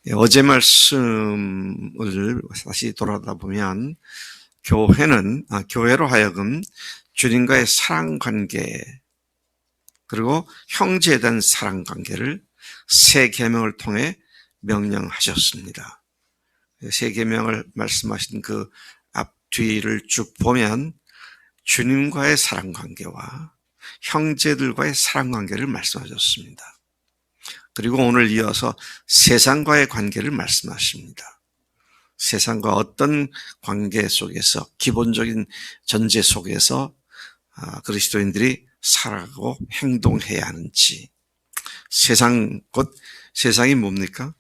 어제 말씀을 다시 돌아다 보면 교회로 하여금 주님과의 사랑 관계 그리고 형제에 대한 사랑 관계를 새 계명을 통해 명령하셨습니다. 새 계명을 말씀하신 그 앞뒤를 쭉 보면 주님과의 사랑 관계와 형제들과의 사랑 관계를 말씀하셨습니다. 그리고 오늘 이어서 세상과의 관계를 말씀하십니다. 세상과 어떤 관계 속에서, 기본적인 전제 속에서 그리스도인들이 살아가고 행동해야 하는지. 곧 세상이 뭡니까?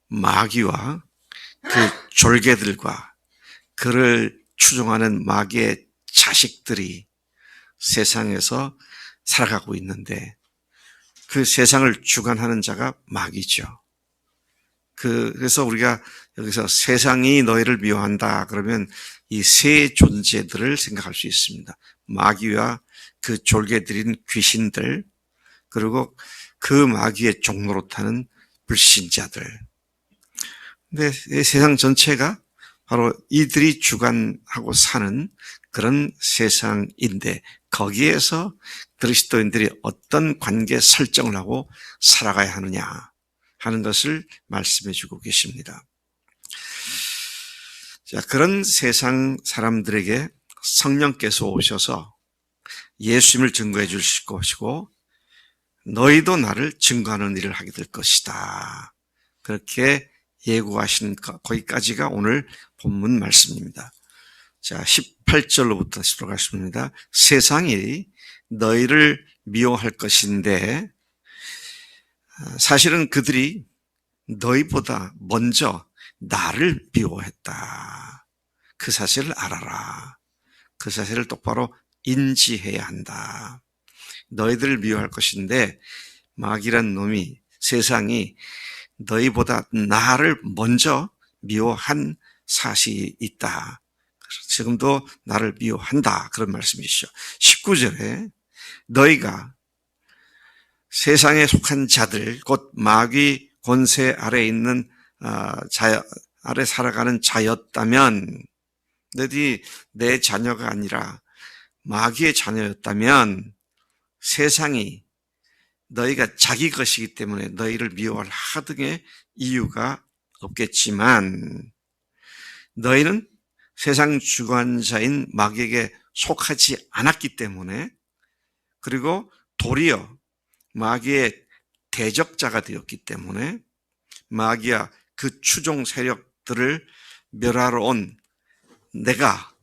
마귀와 그 졸개들과 그를 추종하는 마귀의 자식들이 세상에서 살아가고 있는데 그 세상을 주관하는 자가 마귀죠. 그래서 우리가 여기서 세상이 너희를 미워한다 그러면 이 세 존재들을 생각할 수 있습니다. 마귀와 그 졸개들인 귀신들, 그리고 그 마귀의 종노릇하는 불신자들. 근데 세상 전체가 바로 이들이 주관하고 사는 그런 세상인데 거기에서 그리스도인들이 어떤 관계 설정을 하고 살아가야 하느냐 하는 것을 말씀해 주고 계십니다. 자, 그런 세상 사람들에게 성령께서 오셔서 예수님을 증거해 주실 것이고 너희도 나를 증거하는 일을 하게 될 것이다. 그렇게 예고하신 거기까지가 오늘 본문 말씀입니다. 자, 18절로부터 들어가겠습니다. 세상이 너희를 미워할 것인데 사실은 그들이 너희보다 먼저 나를 미워했다. 그 사실을 알아라. 그 사실을 똑바로 인지해야 한다. 너희들을 미워할 것인데 마귀란 놈이 세상이 너희보다 나를 먼저 미워한 사실이 있다. 지금도 나를 미워한다. 그런 말씀이시죠. 19절에 너희가 세상에 속한 자들, 곧 마귀 권세 아래 있는 아래 살아가는 자였다면, 너희들이 내 자녀가 아니라 마귀의 자녀였다면 세상이 너희가 자기 것이기 때문에 너희를 미워할 하등의 이유가 없겠지만 너희는 세상 주관자인 마귀에게 속하지 않았기 때문에, 그리고 도리어 마귀의 대적자가 되었기 때문에 마귀와 그 추종 세력들을 멸하러 온 내가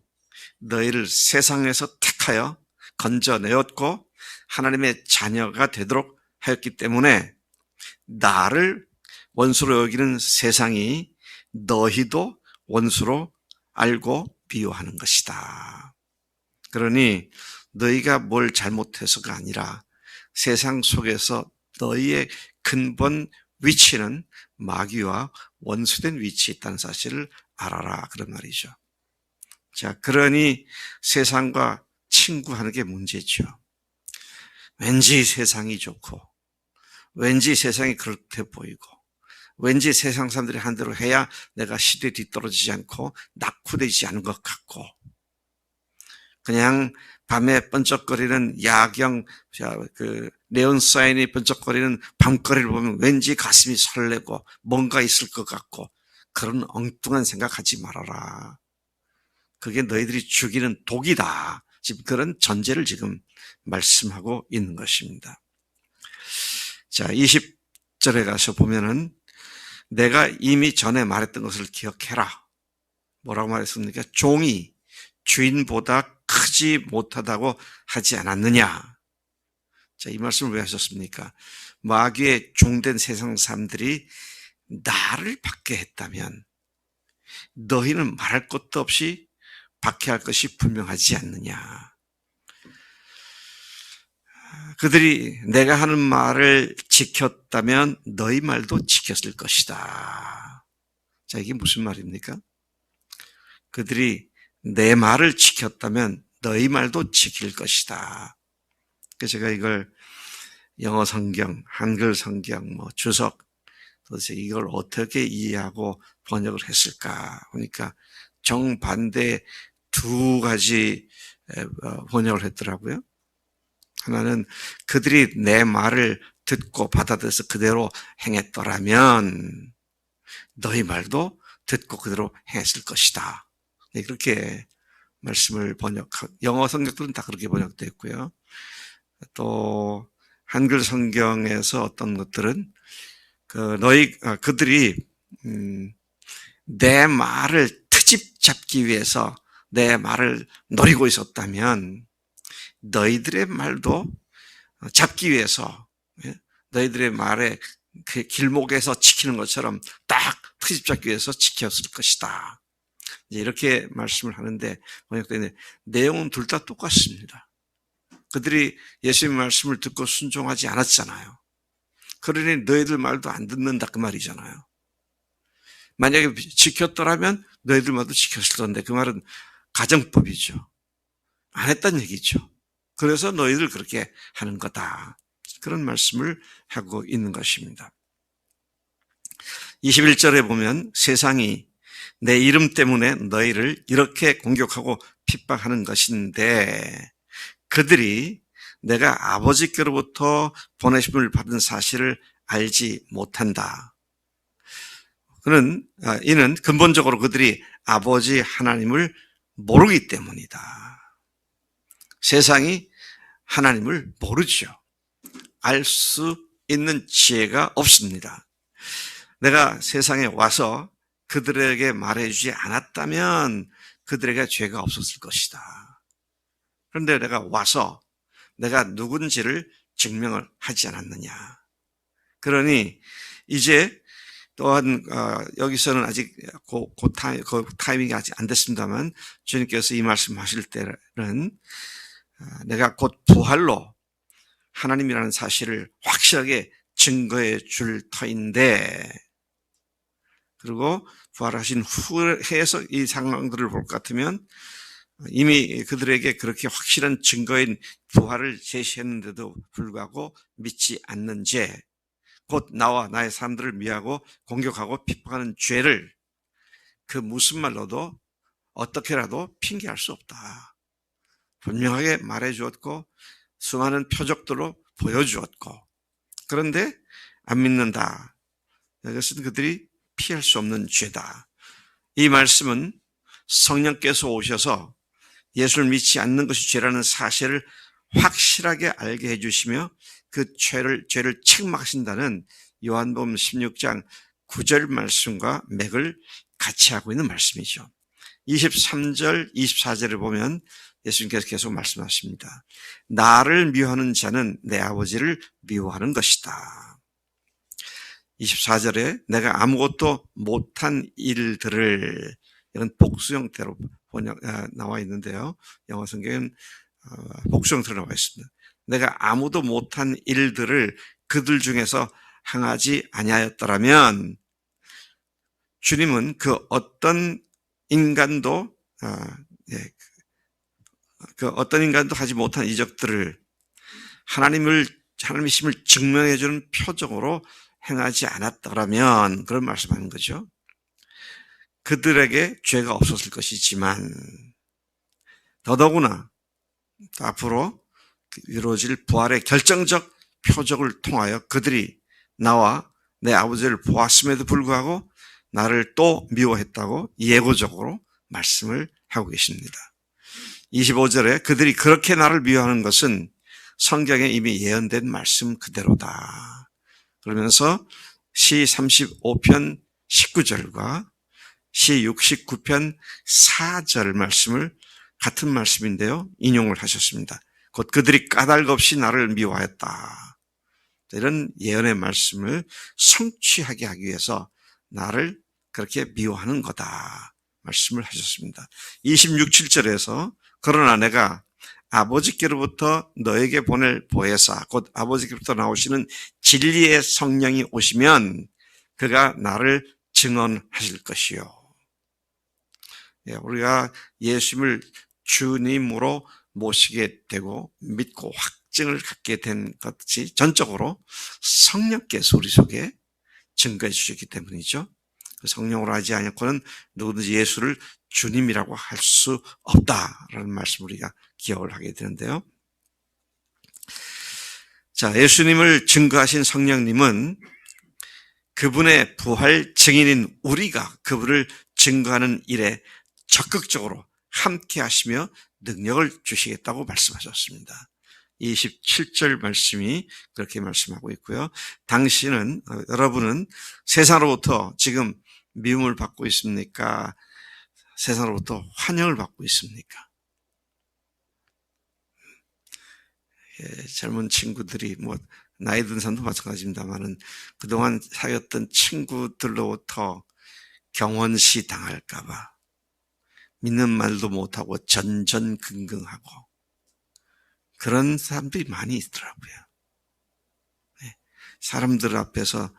너희를 세상에서 택하여 건져내었고 하나님의 자녀가 되도록 하였기 때문에 나를 원수로 여기는 세상이 너희도 원수로 알고 미워하는 것이다. 그러니 너희가 뭘 잘못해서가 아니라 세상 속에서 너희의 근본 위치는 마귀와 원수된 위치에 있다는 사실을 알아라. 그런 말이죠. 자, 그러니 세상과 친구하는 게 문제죠. 왠지 세상이 좋고, 왠지 세상이 그렇게 보이고, 왠지 세상 사람들이 한 대로 해야 내가 시대에 뒤떨어지지 않고 낙후되지 않은 것 같고, 그냥 밤에 번쩍거리는 야경, 네온사인이 번쩍거리는 밤거리를 보면 왠지 가슴이 설레고 뭔가 있을 것 같고, 그런 엉뚱한 생각하지 말아라. 그게 너희들이 죽이는 독이다. 지금 그런 전제를 지금 말씀하고 있는 것입니다. 자, 20절에 가서 보면은 내가 이미 전에 말했던 것을 기억해라. 뭐라고 말했습니까? 종이 주인보다 크지 못하다고 하지 않았느냐. 자, 이 말씀을 왜 하셨습니까? 마귀의 종된 세상 사람들이 나를 받게 했다면 너희는 말할 것도 없이 박해할 것이 분명하지 않느냐. 그들이 내가 하는 말을 지켰다면 너희 말도 지켰을 것이다. 자, 이게 무슨 말입니까? 그들이 내 말을 지켰다면 너희 말도 지킬 것이다. 그래서 제가 이걸 영어 성경, 한글 성경, 주석, 도대체 이걸 어떻게 이해하고 번역을 했을까 보니까 정반대 두 가지 번역을 했더라고요. 하나는 그들이 내 말을 듣고 받아들여서 그대로 행했더라면 너희 말도 듣고 그대로 행했을 것이다. 그렇게 말씀을 영어 성경들은 다 그렇게 번역되어 있고요. 또 한글 성경에서 어떤 것들은 그들이 내 말을 트집 잡기 위해서 내 말을 노리고 있었다면 너희들의 말도 잡기 위해서 너희들의 말에 그 길목에서 지키는 것처럼 딱 트집 잡기 위해서 지켰을 것이다. 이렇게 말씀을 하는데 번역되는 내용은 둘 다 똑같습니다. 그들이 예수님의 말씀을 듣고 순종하지 않았잖아요. 그러니 너희들 말도 안 듣는다 그 말이잖아요. 만약에 지켰더라면 너희들 말도 지켰을 건데 그 말은 가정법이죠. 안 했단 얘기죠. 그래서 너희들 그렇게 하는 거다. 그런 말씀을 하고 있는 것입니다. 21절에 보면 세상이 내 이름 때문에 너희를 이렇게 공격하고 핍박하는 것인데 그들이 내가 아버지께로부터 보내심을 받은 사실을 알지 못한다. 이는 근본적으로 그들이 아버지 하나님을 모르기 때문이다. 세상이 하나님을 모르죠. 알 수 있는 지혜가 없습니다. 내가 세상에 와서 그들에게 말해주지 않았다면 그들에게 죄가 없었을 것이다. 그런데 내가 와서 내가 누군지를 증명을 하지 않았느냐. 그러니 이제 또한 여기서는 아직 그 타이밍이 아직 안 됐습니다만 주님께서 이 말씀하실 때는 내가 곧 부활로 하나님이라는 사실을 확실하게 증거해 줄 터인데 그리고 부활하신 후에서 이 상황들을 볼 것 같으면 이미 그들에게 그렇게 확실한 증거인 부활을 제시했는데도 불구하고 믿지 않는 죄, 곧 나와 나의 사람들을 미워하고 공격하고 핍박하는 죄를 그 무슨 말로도 어떻게라도 핑계할 수 없다. 분명하게 말해 주었고 수많은 표적들로 보여주었고 그런데 안 믿는다. 이것은 그들이 피할 수 없는 죄다. 이 말씀은 성령께서 오셔서 예수를 믿지 않는 것이 죄라는 사실을 확실하게 알게 해주시며 그 죄를 책망하신다는 요한복음 16장 9절 말씀과 맥을 같이 하고 있는 말씀이죠. 23절, 24절을 보면 예수님께서 계속 말씀하십니다. 나를 미워하는 자는 내 아버지를 미워하는 것이다. 24절에 내가 아무것도 못한 일들을 이건 복수 형태로 나와 있는데요. 영어 성경은 복수 형태로 나와 있습니다. 내가 아무도 못한 일들을 그들 중에서 행하지 아니하였더라면 주님은 그 어떤 인간도 하지 못한 이적들을 하나님이심을 증명해 주는 표적으로 행하지 않았더라면 그런 말씀하는 거죠. 그들에게 죄가 없었을 것이지만 더더구나 앞으로 이루어질 부활의 결정적 표적을 통하여 그들이 나와 내 아버지를 보았음에도 불구하고 나를 또 미워했다고 예고적으로 말씀을 하고 계십니다. 25절에 그들이 그렇게 나를 미워하는 것은 성경에 이미 예언된 말씀 그대로다. 그러면서 시 35편 19절과 시 69편 4절 말씀을 같은 말씀인데요. 인용을 하셨습니다. 곧 그들이 까닭 없이 나를 미워하였다. 이런 예언의 말씀을 성취하게 하기 위해서 나를 그렇게 미워하는 거다. 말씀을 하셨습니다. 26, 7절에서 그러나 내가 아버지께로부터 너에게 보낼 보혜사 곧 아버지께로부터 나오시는 진리의 성령이 오시면 그가 나를 증언하실 것이요. 우리가 예수님을 주님으로 모시게 되고 믿고 확증을 갖게 된 것이 전적으로 성령께서 우리 속에 증거해 주셨기 때문이죠. 성령으로 하지 않고는 누구든지 예수를 주님이라고 할 수 없다라는 말씀을 우리가 기억을 하게 되는데요. 자, 예수님을 증거하신 성령님은 그분의 부활 증인인 우리가 그분을 증거하는 일에 적극적으로 함께 하시며 능력을 주시겠다고 말씀하셨습니다. 27절 말씀이 그렇게 말씀하고 있고요. 당신은, 여러분은 세상으로부터 지금 미움을 받고 있습니까? 세상으로부터 환영을 받고 있습니까? 젊은 친구들이 나이 든 사람도 마찬가지입니다만은 그동안 사귀었던 친구들로부터 경원시 당할까봐 믿는 말도 못하고 전전긍긍하고 그런 사람들이 많이 있더라고요. 사람들 앞에서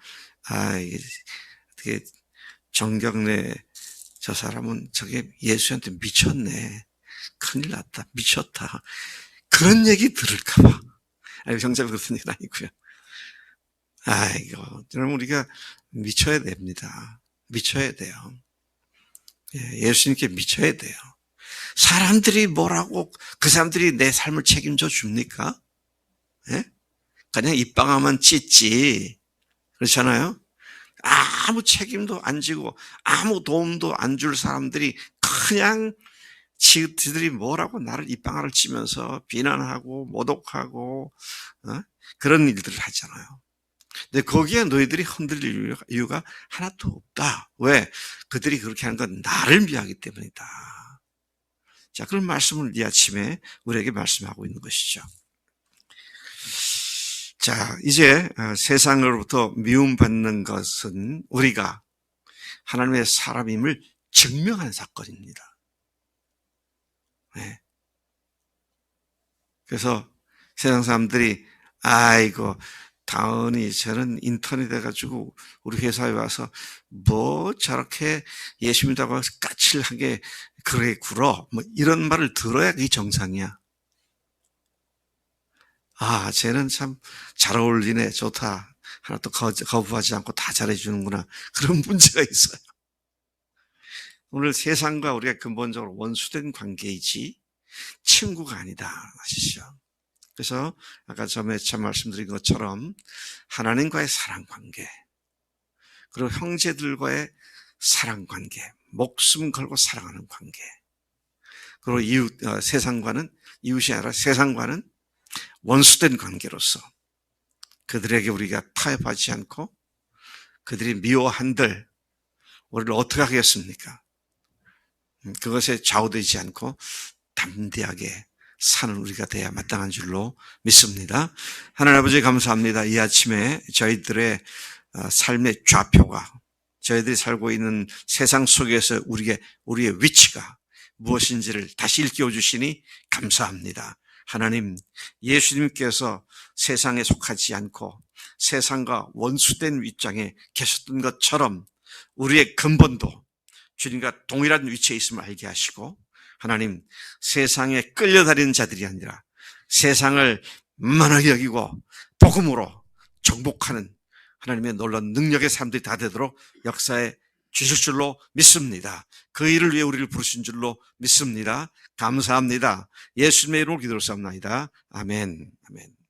이게 정경래 저 사람은 저게 예수한테 미쳤네. 큰일 났다. 미쳤다. 그런 얘기 들을까봐. 정작 그런 얘기는 아니고요. 여러분 우리가 미쳐야 됩니다. 미쳐야 돼요. 예수님께 미쳐야 돼요. 사람들이 뭐라고 그 사람들이 내 삶을 책임져 줍니까? 그냥 입방아만 찢지. 그렇잖아요? 아무 책임도 안 지고 아무 도움도 안 줄 사람들이 그냥 지들이 뭐라고 나를 입방아를 찌면서 비난하고 모독하고 그런 일들을 하잖아요. 근데 거기에 너희들이 흔들릴 이유가 하나도 없다. 왜? 그들이 그렇게 하는 건 나를 위하기 때문이다. 자, 그런 말씀을 이 아침에 우리에게 말씀하고 있는 것이죠. 자, 이제 세상으로부터 미움받는 것은 우리가 하나님의 사람임을 증명하는 사건입니다. 네. 그래서 세상 사람들이 다은이 저는 인턴이 돼가지고 우리 회사에 와서 뭐 저렇게 예수 믿다고 까칠하게 그래 굴어 이런 말을 들어야 그게 정상이야. 쟤는 참 잘 어울리네. 좋다. 하나도 거부하지 않고 다 잘해주는구나. 그런 문제가 있어요. 오늘 세상과 우리가 근본적으로 원수된 관계이지 친구가 아니다 하시죠. 그래서 아까 처음에 말씀드린 것처럼 하나님과의 사랑관계 그리고 형제들과의 사랑관계 목숨 걸고 사랑하는 관계 그리고 세상과는 이웃이 아니라 세상과는 원수된 관계로서 그들에게 우리가 타협하지 않고 그들이 미워한들 우리를 어떻게 하겠습니까? 그것에 좌우되지 않고 담대하게 사는 우리가 돼야 마땅한 줄로 믿습니다. 하나님 아버지 감사합니다. 이 아침에 저희들의 삶의 좌표가 저희들이 살고 있는 세상 속에서 우리의 위치가 무엇인지를 다시 일깨워 주시니 감사합니다. 하나님, 예수님께서 세상에 속하지 않고 세상과 원수된 입장에 계셨던 것처럼 우리의 근본도 주님과 동일한 위치에 있음을 알게 하시고 하나님, 세상에 끌려다니는 자들이 아니라 세상을 만하게 여기고 복음으로 정복하는 하나님의 놀라운 능력의 사람들이 다 되도록 역사에 주실 줄로 믿습니다. 그 일을 위해 우리를 부르신 줄로 믿습니다. 감사합니다. 예수님의 이름으로 기도를 삼나이다. 아멘. 아멘.